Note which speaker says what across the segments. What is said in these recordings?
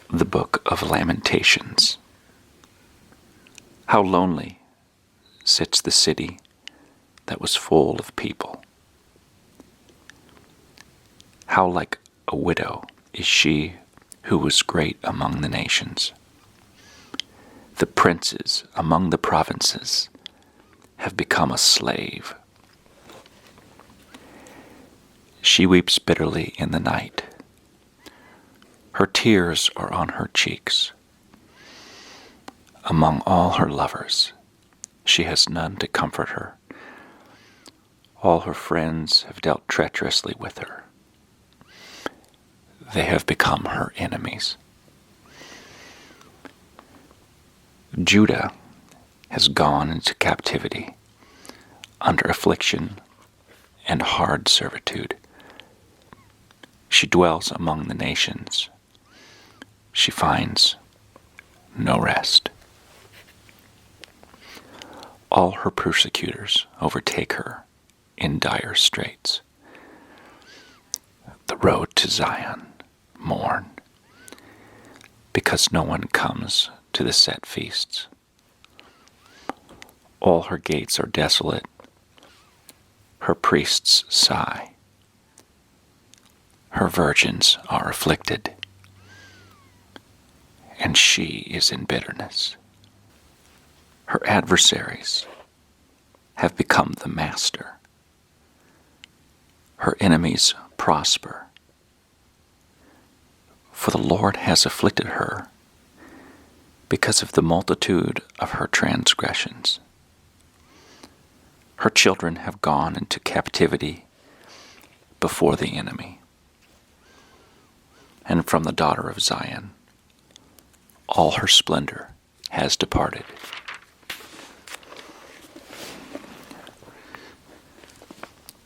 Speaker 1: The Book of Lamentations. How lonely sits the city that was full of people. How like a widow is she who was great among the nations. The princes among the provinces have become a slave. She weeps bitterly in the night. Her tears are on her cheeks. Among all her lovers, she has none to comfort her. All her friends have dealt treacherously with her. They have become her enemies. Judah has gone into captivity, under affliction and hard servitude. She dwells among the nations. She finds no rest. All her persecutors overtake her in dire straits. The road to Zion mourn, because no one comes to the set feasts. All her gates are desolate. Her priests sigh. Her virgins are afflicted, and she is in bitterness. Her adversaries have become the master. Her enemies prosper. For the Lord has afflicted her because of the multitude of her transgressions. Her children have gone into captivity before the enemy. And from the daughter of Zion, all her splendor has departed.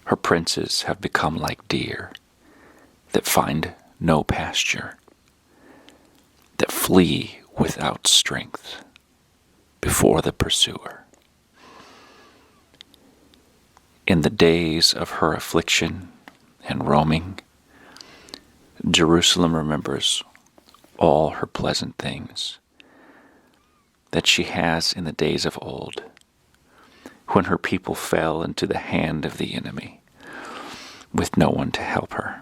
Speaker 1: Her princes have become like deer that find no pasture, that flee without strength before the pursuer. In the days of her affliction and roaming, Jerusalem remembers all her pleasant things that she has in the days of old, when her people fell into the hand of the enemy, with no one to help her.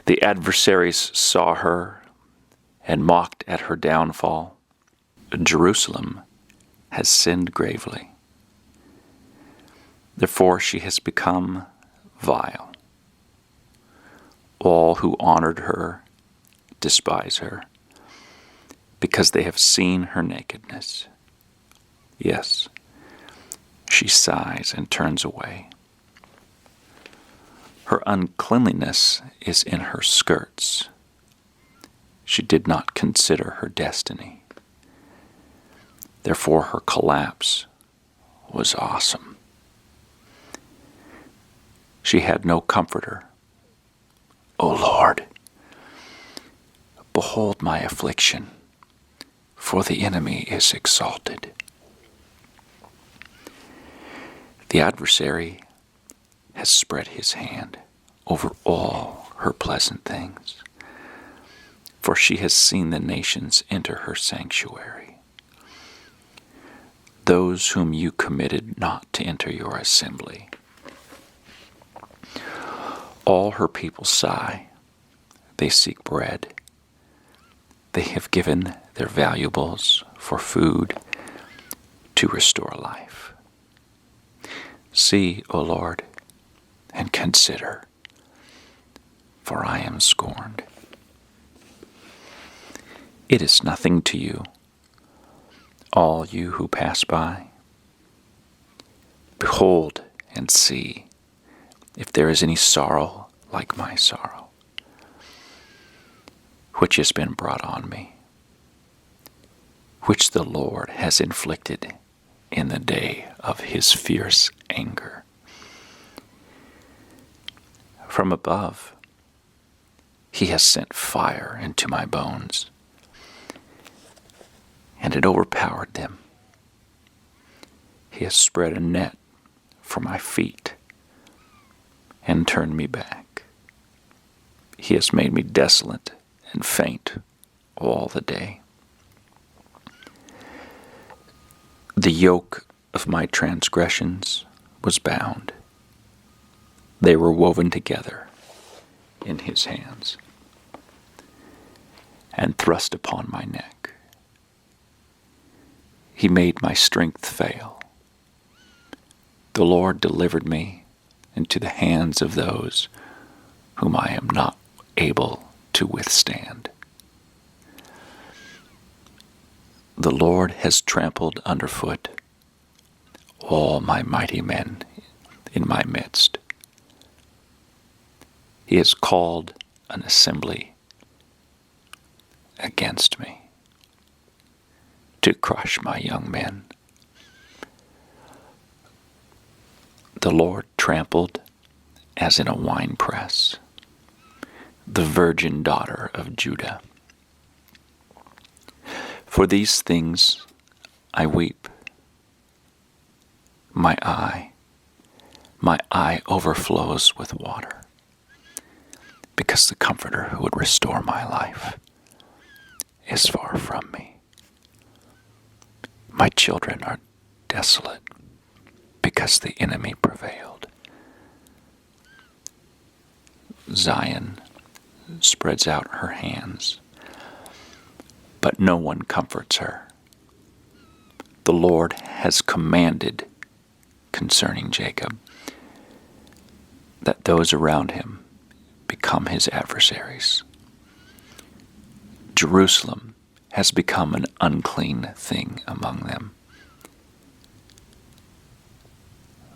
Speaker 1: The adversaries saw her and mocked at her downfall. Jerusalem has sinned gravely. Therefore she has become vile. All who honored her despise her, because they have seen her nakedness. Yes, she sighs and turns away. Her uncleanliness is in her skirts. She did not consider her destiny. Therefore her collapse was awesome. She had no comforter. O Lord, behold my affliction, for the enemy is exalted. The adversary has spread his hand over all her pleasant things, for she has seen the nations enter her sanctuary. Those whom you committed not to enter your assembly. All her people sigh. They seek bread. They have given their valuables for food to restore life. See, O Lord, and consider, for I am scorned. It is nothing to you, all you who pass by. Behold and see if there is any sorrow like my sorrow, which has been brought on me, which the Lord has inflicted in the day of his fierce anger. From above, he has sent fire into my bones, and it overpowered them. He has spread a net for my feet and turned me back. He has made me desolate and faint all the day. The yoke of my transgressions was bound. They were woven together in his hands and thrust upon my neck. He made my strength fail. The Lord delivered me into the hands of those whom I am not able to withstand. The Lord has trampled underfoot all my mighty men in my midst. He has called an assembly against me to crush my young men. The Lord trampled as in a winepress the virgin daughter of Judah. For these things I weep. My eye overflows with water, because the Comforter who would restore my life is far from me. My children are desolate, because the enemy prevailed. Zion spreads out her hands, but no one comforts her. The Lord has commanded concerning Jacob that those around him become his adversaries. Jerusalem has become an unclean thing among them.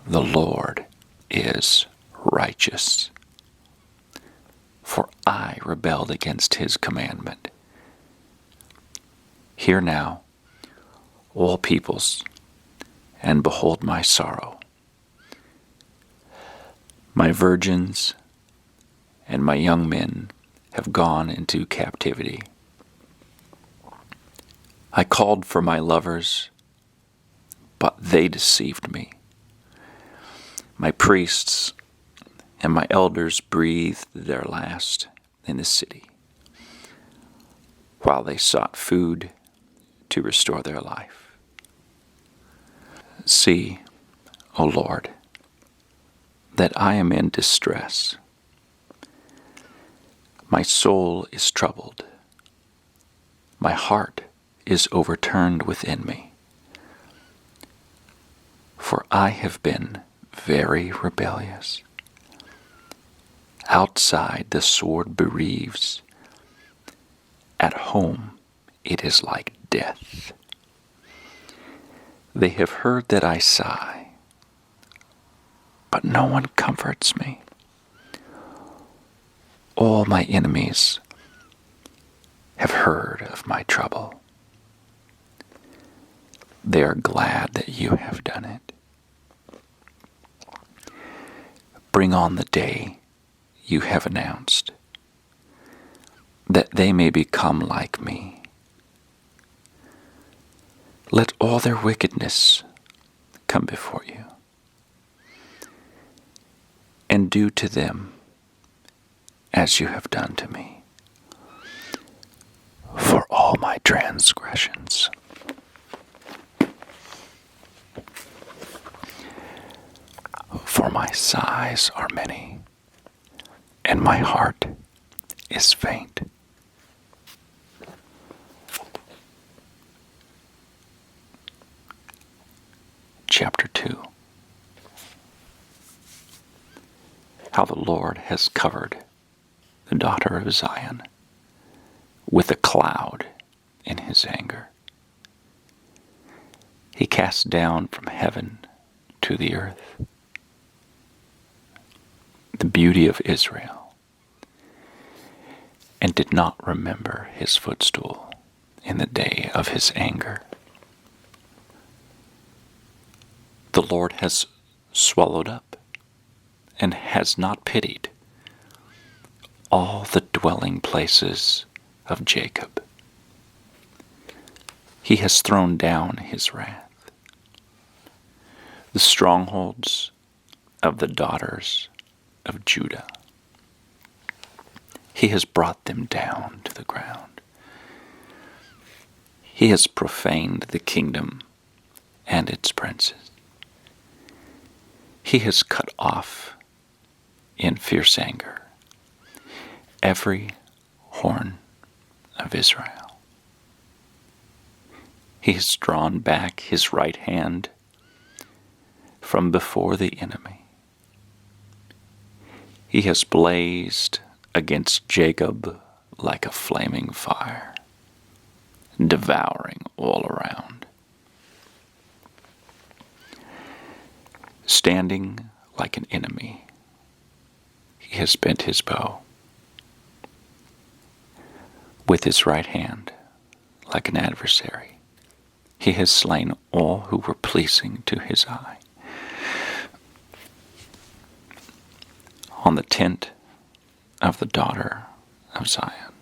Speaker 1: The Lord is righteous, for I rebelled against his commandment. Hear now, all peoples, and behold my sorrow. My virgins and my young men have gone into captivity. I called for my lovers, but they deceived me. My priests and my elders breathed their last in the city, while they sought food to restore their life. See, O Lord, that I am in distress. My soul is troubled. My heart is overturned within me. For I have been very rebellious. Outside the sword bereaves. At home it is like death. They have heard that I sigh, but no one comforts me. All my enemies have heard of my trouble. They are glad that you have done it. Bring on the day you have announced, that they may become like me. Let all their wickedness come before you, and do to them as you have done to me, for all my transgressions. For my sighs are many, and my heart is faint. Chapter 2. How the Lord has covered the daughter of Zion with a cloud in his anger. He cast down from heaven to the earth the beauty of Israel, and did not remember his footstool in the day of his anger. The Lord has swallowed up and has not pitied all the dwelling places of Jacob. He has thrown down his wrath. The strongholds of the daughters of Judah, he has brought them down to the ground. He has profaned the kingdom and its princes. He has cut off in fierce anger every horn of Israel. He has drawn back his right hand from before the enemy. He has blazed against Jacob like a flaming fire, devouring all around. Standing like an enemy, he has bent his bow. With his right hand, like an adversary, he has slain all who were pleasing to his eye. On the tent of the daughter of Zion,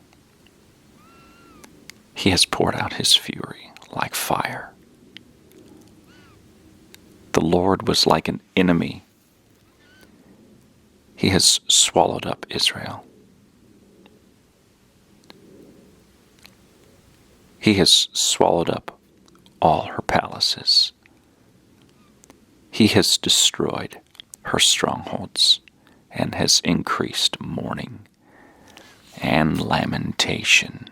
Speaker 1: he has poured out his fury like fire. The Lord was like an enemy. He has swallowed up Israel. He has swallowed up all her palaces. He has destroyed her strongholds and has increased mourning and lamentation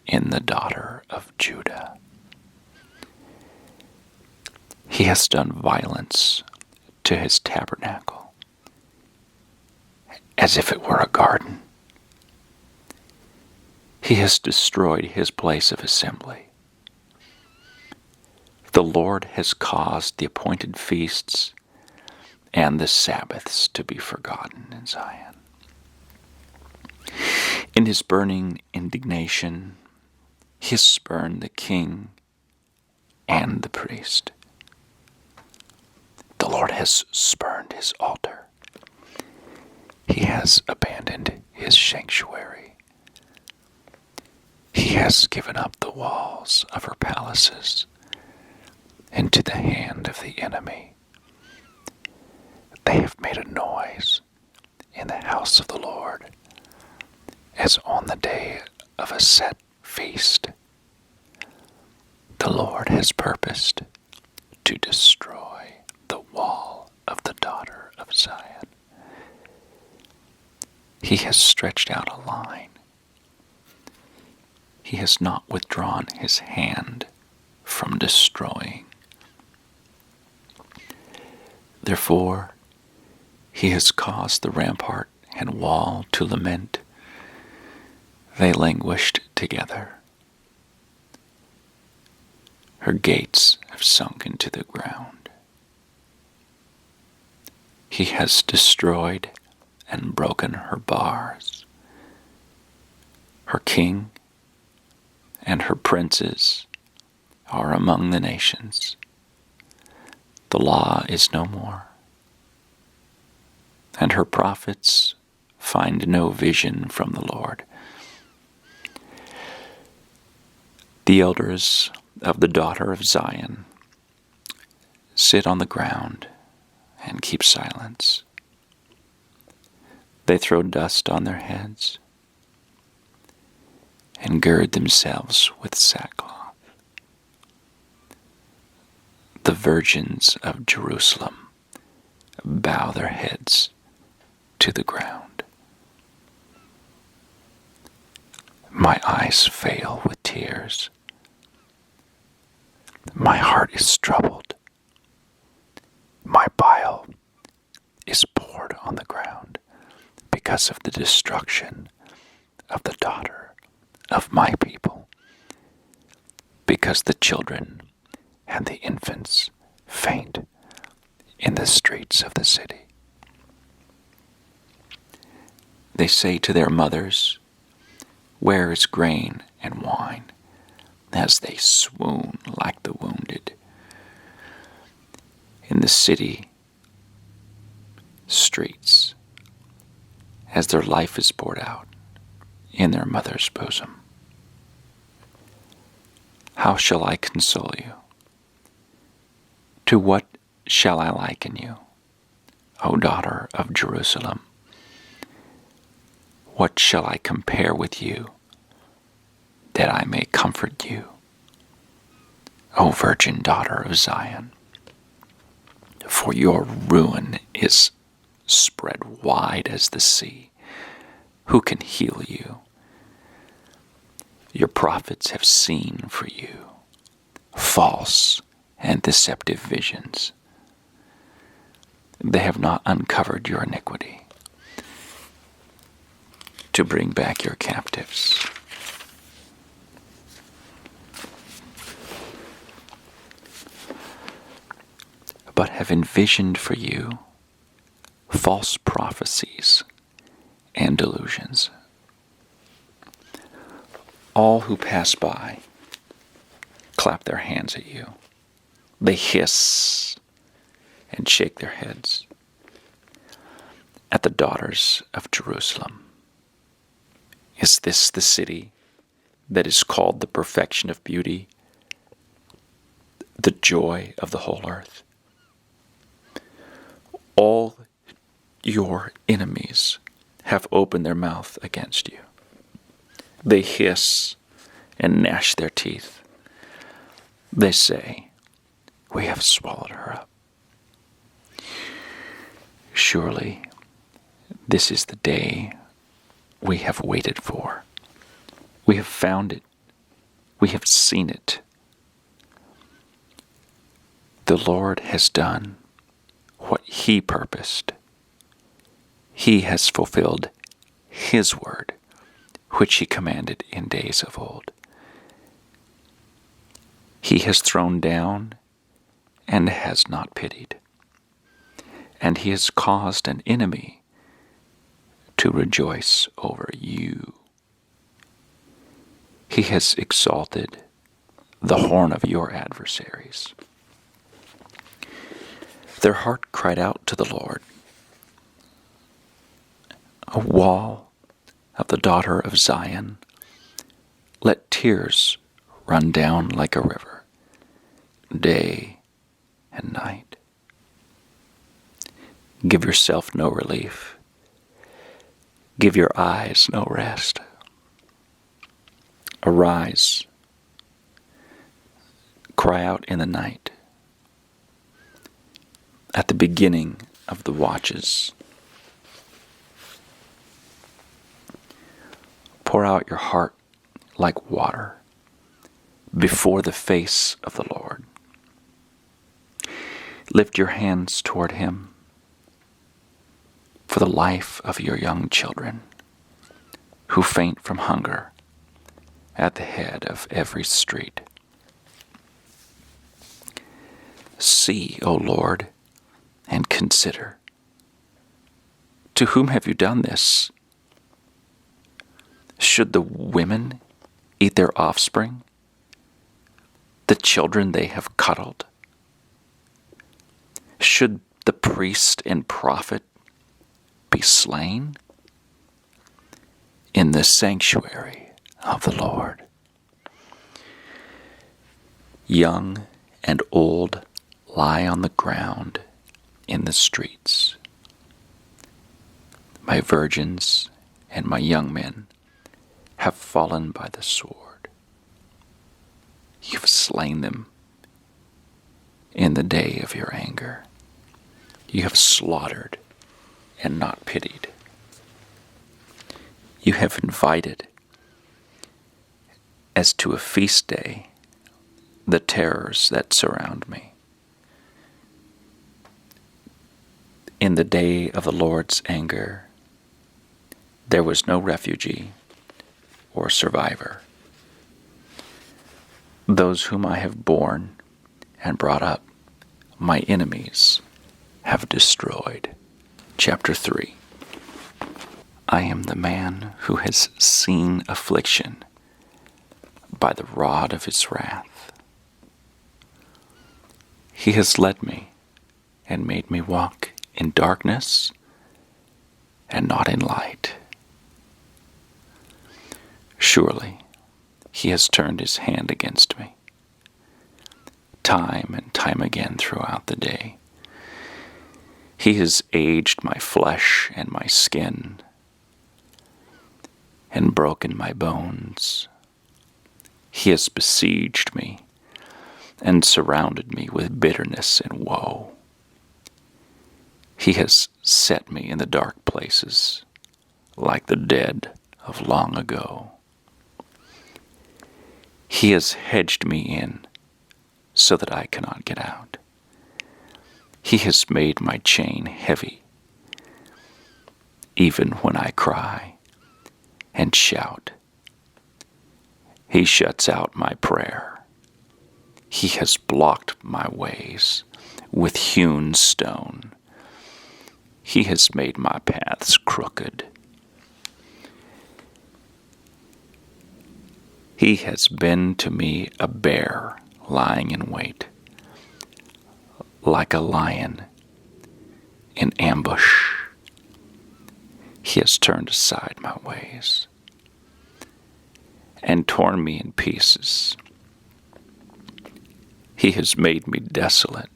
Speaker 1: in the daughter of Judah. He has done violence to his tabernacle, as if it were a garden. He has destroyed his place of assembly. The Lord has caused the appointed feasts and the Sabbaths to be forgotten in Zion. In his burning indignation, he has spurned the king and the priest. The Lord has spurned his altar. He has abandoned his sanctuary. He has given up the walls of her palaces into the hand of the enemy. They have made a noise in the house of the Lord, as on the day of a set feast. The Lord has purposed to destroy the wall of the daughter of Zion. He has stretched out a line. He has not withdrawn his hand from destroying. Therefore, he has caused the rampart and wall to lament. They languished together. Her gates have sunk into the ground. He has destroyed and broken her bars. Her king and her princes are among the nations. The law is no more, and her prophets find no vision from the Lord. The elders of the daughter of Zion sit on the ground and keep silence. They throw dust on their heads and gird themselves with sackcloth. The virgins of Jerusalem bow their heads to the ground. My eyes fail with tears. My heart is troubled. My bile is poured on the ground because of the destruction of the daughter of my people, because the children and the infants faint in the streets of the city. They say to their mothers, "Where is grain and wine?" as they swoon like the wounded. In the city streets, as their life is poured out in their mother's bosom. How shall I console you? To what shall I liken you, O daughter of Jerusalem? What shall I compare with you, that I may comfort you, O virgin daughter of Zion, for your ruin is spread wide as the sea. Who can heal you? Your prophets have seen for you false and deceptive visions. They have not uncovered your iniquity to bring back your captives. But have envisioned for you false prophecies and delusions. All who pass by clap their hands at you. They hiss and shake their heads at the daughters of Jerusalem. Is this the city that is called the perfection of beauty, the joy of the whole earth? All your enemies have opened their mouth against you. They hiss and gnash their teeth. They say, we have swallowed her up. Surely this is the day we have waited for. We have found it. We have seen it. The Lord has done what He purposed. He has fulfilled His word, which He commanded in days of old. He has thrown down and has not pitied, and He has caused an enemy to rejoice over you. He has exalted the horn of your adversaries. Their heart cried out to the Lord. A wall of the daughter of Zion, let tears run down like a river, day and night. Give yourself no relief. Give your eyes no rest. Arise, cry out in the night. At the beginning of the watches, pour out your heart like water before the face of the Lord. Lift your hands toward Him for the life of your young children who faint from hunger at the head of every street. See, O Lord, and consider. To whom have you done this? Should the women eat their offspring, the children they have cuddled? Should the priest and prophet be slain in the sanctuary of the Lord? Young and old lie on the ground in the streets. My virgins and my young men have fallen by the sword. You've slain them in the day of your anger. You have slaughtered and not pitied. You have invited, as to a feast day, the terrors that surround me. In the day of the Lord's anger, there was no refugee or survivor. Those whom I have borne and brought up, my enemies have destroyed. Chapter 3. I am the man who has seen affliction by the rod of His wrath. He has led me and made me walk in darkness and not in light. Surely He has turned His hand against me, time and time again throughout the day. He has aged my flesh and my skin, and broken my bones. He has besieged me and surrounded me with bitterness and woe. He has set me in the dark places, like the dead of long ago. He has hedged me in so that I cannot get out. He has made my chain heavy, even when I cry and shout. He shuts out my prayer. He has blocked my ways with hewn stone. He has made my paths crooked. He has been to me a bear lying in wait, like a lion in ambush. He has turned aside my ways and torn me in pieces. He has made me desolate.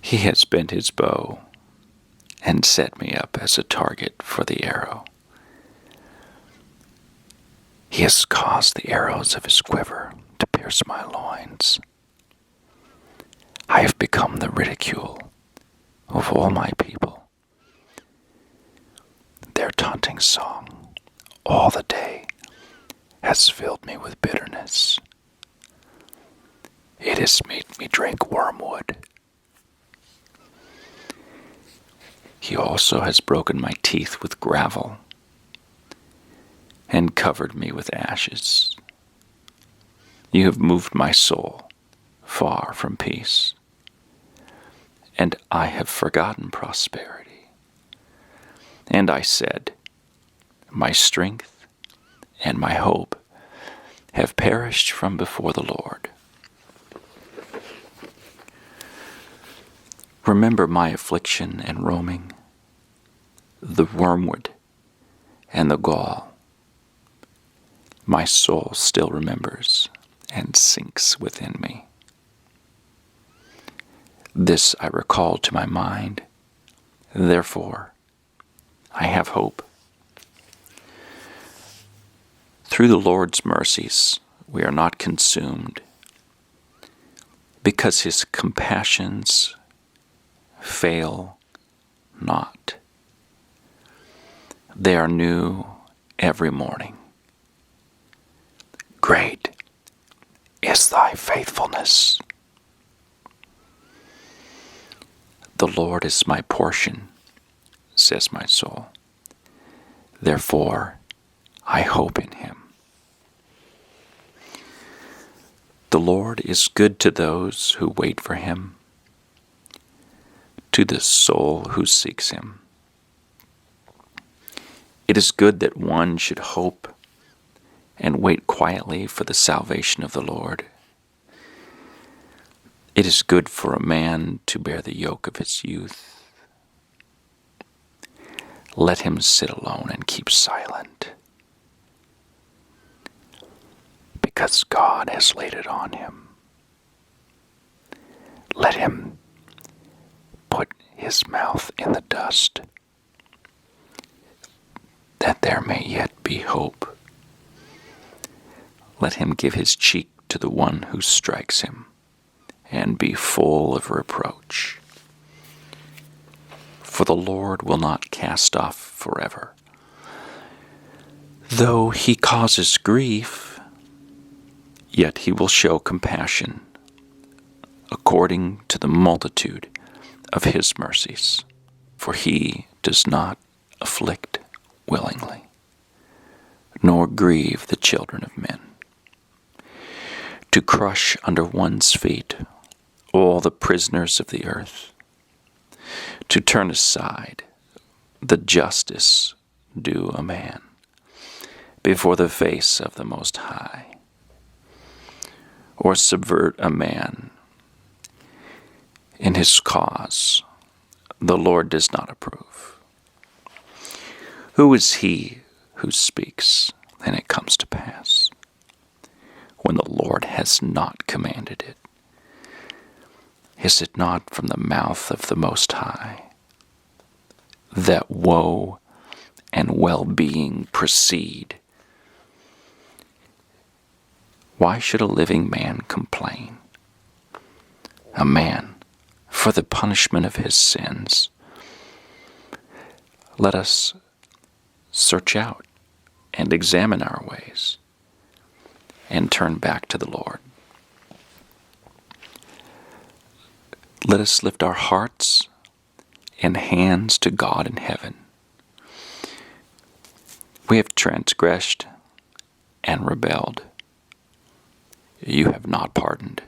Speaker 1: He has bent his bow and set me up as a target for the arrow. He has caused the arrows of his quiver to pierce my loins. I have become the ridicule of all my people. Their taunting song all the day has filled me with bitterness. It has made me drink wormwood. He also has broken my teeth with gravel and covered me with ashes. You have moved my soul far from peace, and I have forgotten prosperity. And I said, my strength and my hope have perished from before the Lord. Remember my affliction and roaming, the wormwood and the gall. My soul still remembers and sinks within me. This I recall to my mind, therefore I have hope. Through the Lord's mercies we are not consumed, because his compassions fail not. They are new every morning. Great is thy faithfulness. The Lord is my portion, says my soul. Therefore, I hope in him. The Lord is good to those who wait for him, to the soul who seeks him. It is good that one should hope and wait quietly for the salvation of the Lord. It is good for a man to bear the yoke of his youth. Let him sit alone and keep silent, because God has laid it on him. Let him put his mouth in the dust, that there may yet be hope. Let him give his cheek to the one who strikes him, and be full of reproach. For the Lord will not cast off forever. Though he causes grief, yet he will show compassion according to the multitude of his mercies. For he does not afflict willingly, nor grieve the children of men. To crush under one's feet all the prisoners of the earth, to turn aside the justice due a man before the face of the Most High, or subvert a man in his cause, the Lord does not approve. Who is he who speaks, and it comes to pass, when the Lord has not commanded it? Is it not from the mouth of the Most High that woe and well-being proceed? Why should a living man complain? A man for the punishment of his sins. Let us search out and examine our ways and turn back to the Lord. Let us lift our hearts and hands to God in heaven. We have transgressed and rebelled. You have not pardoned.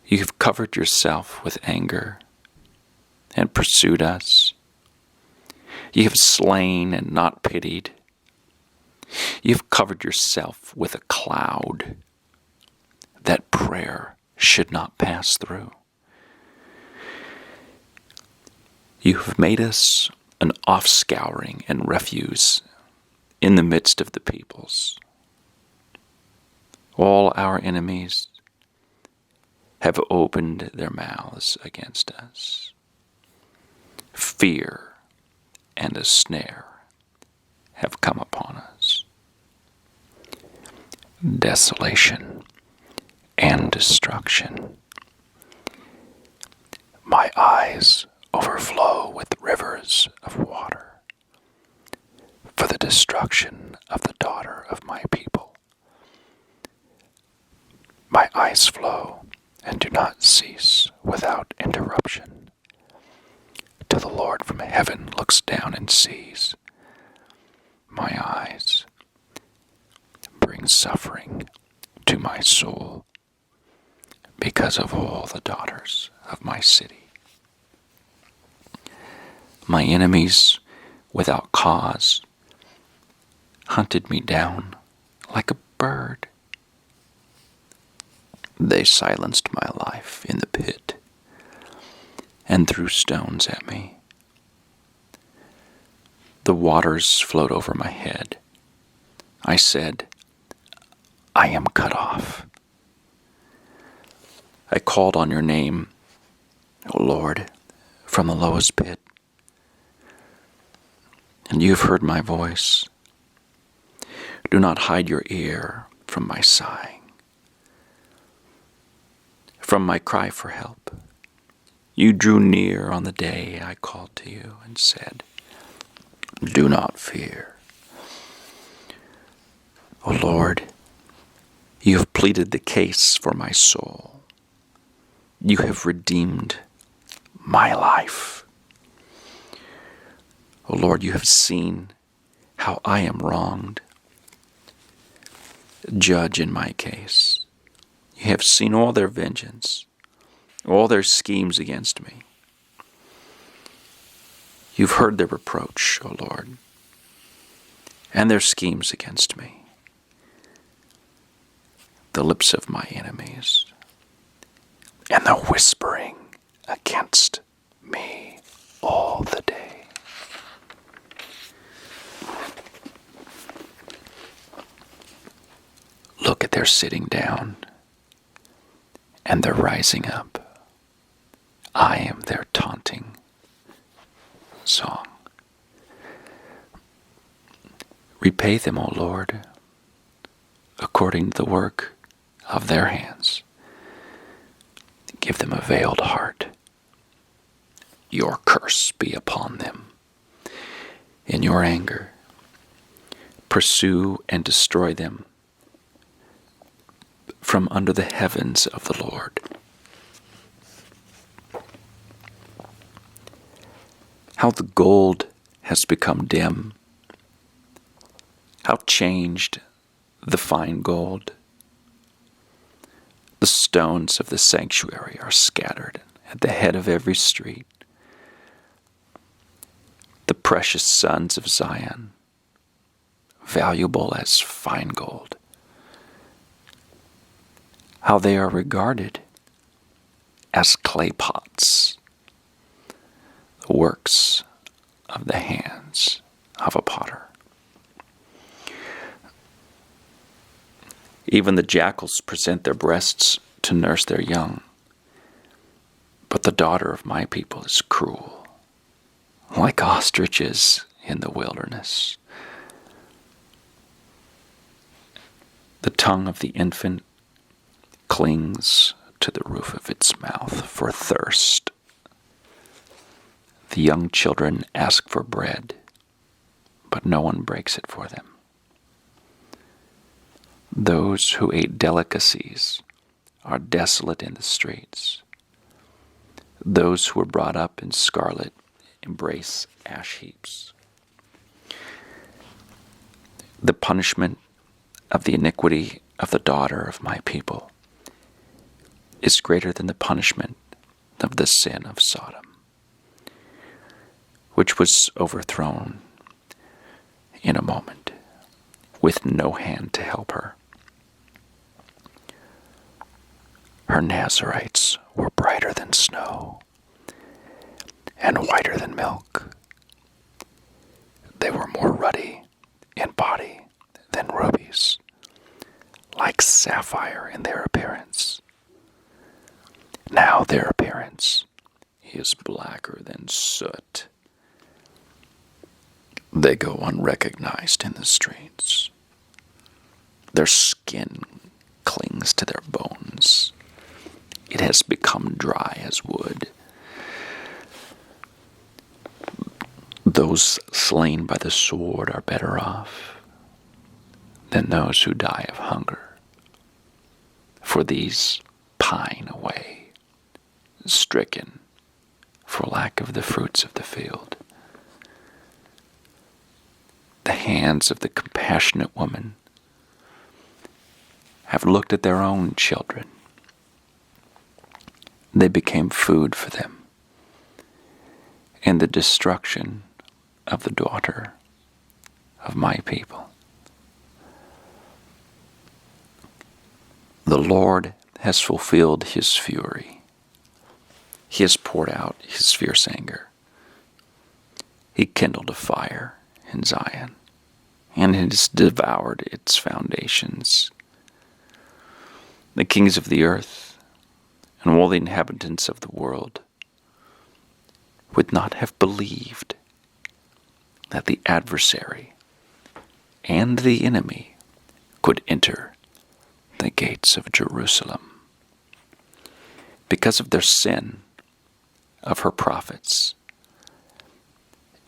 Speaker 1: You have covered yourself with anger and pursued us. You have slain and not pitied. You have covered yourself with a cloud that prayer should not pass through. You have made us an offscouring and refuse in the midst of the peoples. All our enemies have opened their mouths against us. Fear and a snare have come upon us. Desolation and destruction. My eyes overflow with rivers of water for the destruction of the daughter of my people. My eyes flow and do not cease without interruption, till the Lord from heaven looks down and sees. My eyes bring suffering to my soul because of all the daughters of my city. My enemies, without cause, hunted me down like a bird. They silenced my life in the pit and threw stones at me. The waters flowed over my head. I said, I am cut off. I called on your name, O Lord, from the lowest pit, and you have heard my voice. Do not hide your ear from my sighing, from my cry for help. You drew near on the day I called to you and said, do not fear. O Lord, you have pleaded the case for my soul. You have redeemed my life. O Lord, you have seen how I am wronged. Judge in my case. You have seen all their vengeance, all their schemes against me. You've heard their reproach, O Lord, and their schemes against me, the lips of my enemies, and the whispering against me all the day. Look at their sitting down and their rising up. I am their taunting song. Repay them, O Lord, according to the work of their hands. Give them a veiled heart. Your curse be upon them. In your anger, pursue and destroy them from under the heavens of the Lord. How the gold has become dim. How changed the fine gold. The stones of the sanctuary are scattered at the head of every street. The precious sons of Zion, valuable as fine gold. How they are regarded as clay pots, the works of the hands of a potter. Even the jackals present their breasts to nurse their young, but the daughter of my people is cruel, like ostriches in the wilderness. The tongue of the infant clings to the roof of its mouth for thirst. The young children ask for bread, but no one breaks it for them. Those who ate delicacies are desolate in the streets. Those who were brought up in scarlet embrace ash heaps. The punishment of the iniquity of the daughter of my people is greater than the punishment of the sin of Sodom, which was overthrown in a moment, with no hand to help her. Her Nazarites were brighter than snow and whiter than milk. They were more ruddy in body than rubies, like sapphire in their appearance. Now their appearance is blacker than soot. They go unrecognized in the streets. Their skin clings to their bones. It has become dry as wood. Those slain by the sword are better off than those who die of hunger, for these pine away, stricken for lack of the fruits of the field. The hands of the compassionate woman have looked at their own children. They became food for them in the destruction of the daughter of my people. The Lord has fulfilled his fury. He has poured out his fierce anger. He kindled a fire in Zion, and has devoured its foundations. The kings of the earth and all the inhabitants of the world would not have believed that the adversary and the enemy could enter the gates of Jerusalem. Because of their sin of her prophets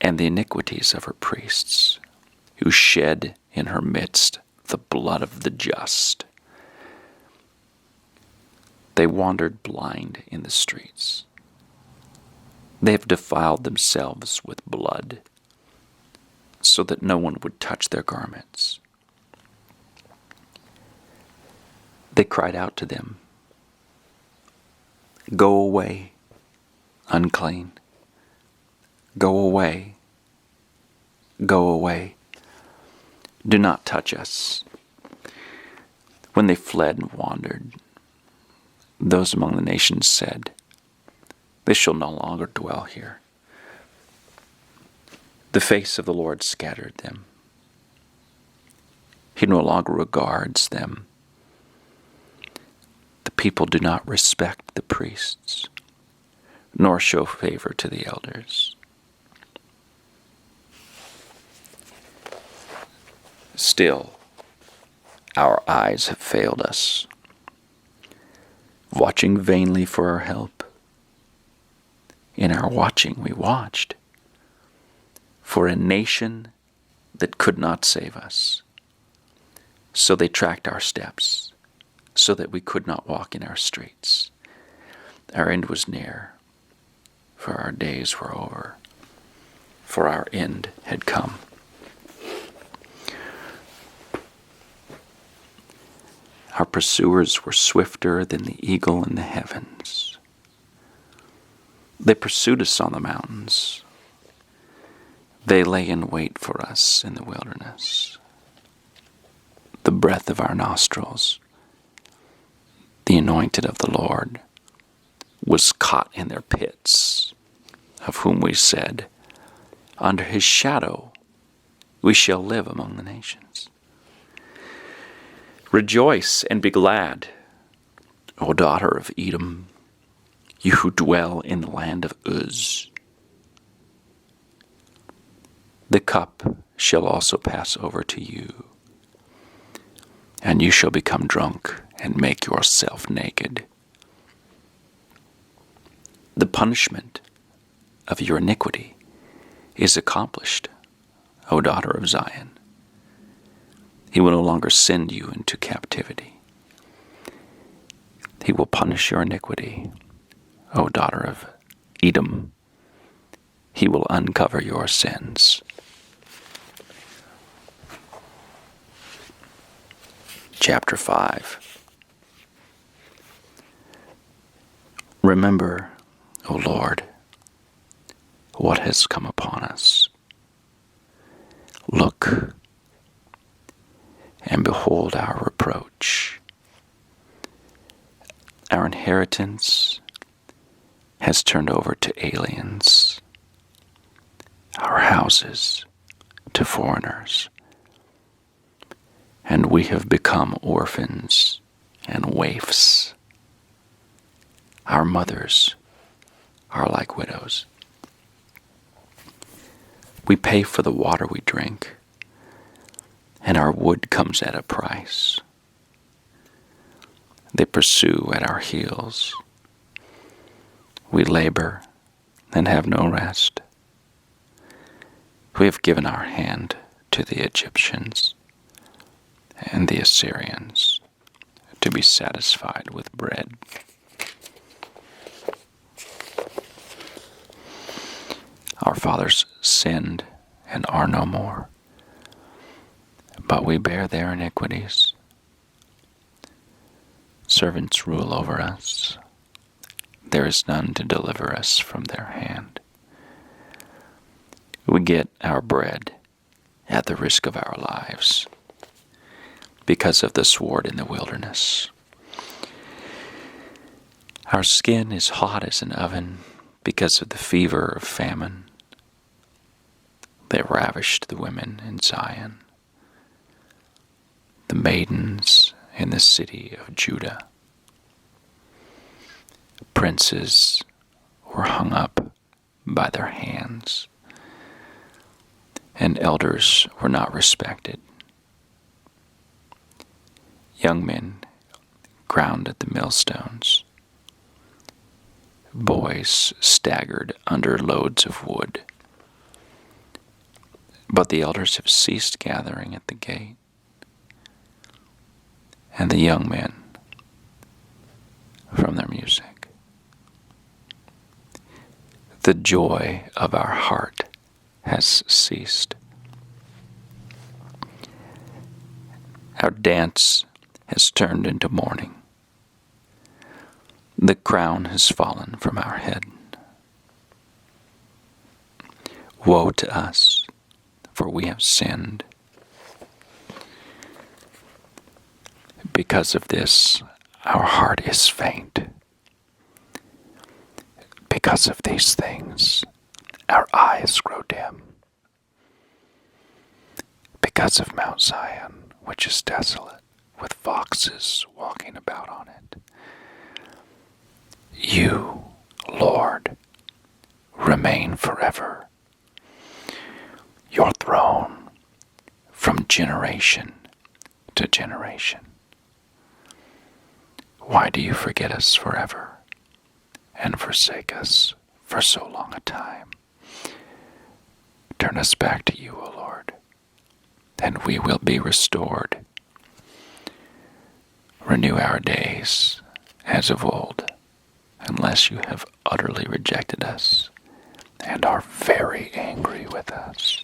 Speaker 1: and the iniquities of her priests, who shed in her midst the blood of the just. They wandered blind in the streets. They have defiled themselves with blood, so that no one would touch their garments. They cried out to them, "Go away, unclean. Go away. Go away. Do not touch us." When they fled and wandered, those among the nations said, "They shall no longer dwell here." The face of the Lord scattered them. He no longer regards them. The people do not respect the priests, nor show favor to the elders. Still, our eyes have failed us, watching vainly for our help. In our watching we watched for a nation that could not save us. So they tracked our steps, so that we could not walk in our streets. Our end was near, for our days were over, for our end had come. Our pursuers were swifter than the eagle in the heavens. They pursued us on the mountains. They lay in wait for us in the wilderness. The breath of our nostrils, the anointed of the Lord, was caught in their pits, of whom we said, "Under his shadow we shall live among the nations." Rejoice and be glad, O daughter of Edom, you who dwell in the land of Uz. The cup shall also pass over to you, and you shall become drunk and make yourself naked. The punishment of your iniquity is accomplished, O daughter of Zion. He will no longer send you into captivity. He will punish your iniquity, O daughter of Edom. He will uncover your sins. Chapter 5. Remember, O Lord, what has come upon us. Look and behold our reproach. Our inheritance has turned over to aliens, our houses to foreigners, and we have become orphans and waifs. Our mothers are like widows. We pay for the water we drink, and our wood comes at a price. They pursue at our heels. We labor and have no rest. We have given our hand to the Egyptians and the Assyrians to be satisfied with bread. Our fathers sinned and are no more, but we bear their iniquities. Servants rule over us. There is none to deliver us from their hand. We get our bread at the risk of our lives because of the sword in the wilderness. Our skin is hot as an oven because of the fever of famine. They ravished the women in Zion, the maidens in the city of Judah. Princes were hung up by their hands, and elders were not respected. Young men ground at the millstones. Boys staggered under loads of wood. But the elders have ceased gathering at the gate, and the young men from their music. The joy of our heart has ceased. Our dance has turned into mourning. The crown has fallen from our head. Woe to us, for we have sinned. Because of this, our heart is faint. Because of these things, our eyes grow dim. Because of Mount Zion, which is desolate, with foxes walking about on it. You, Lord, remain forever. Your throne from generation to generation. Why do you forget us forever and forsake us for so long a time? Turn us back to you, O Lord, and we will be restored. Renew our days as of old, unless you have utterly rejected us and are very angry with us.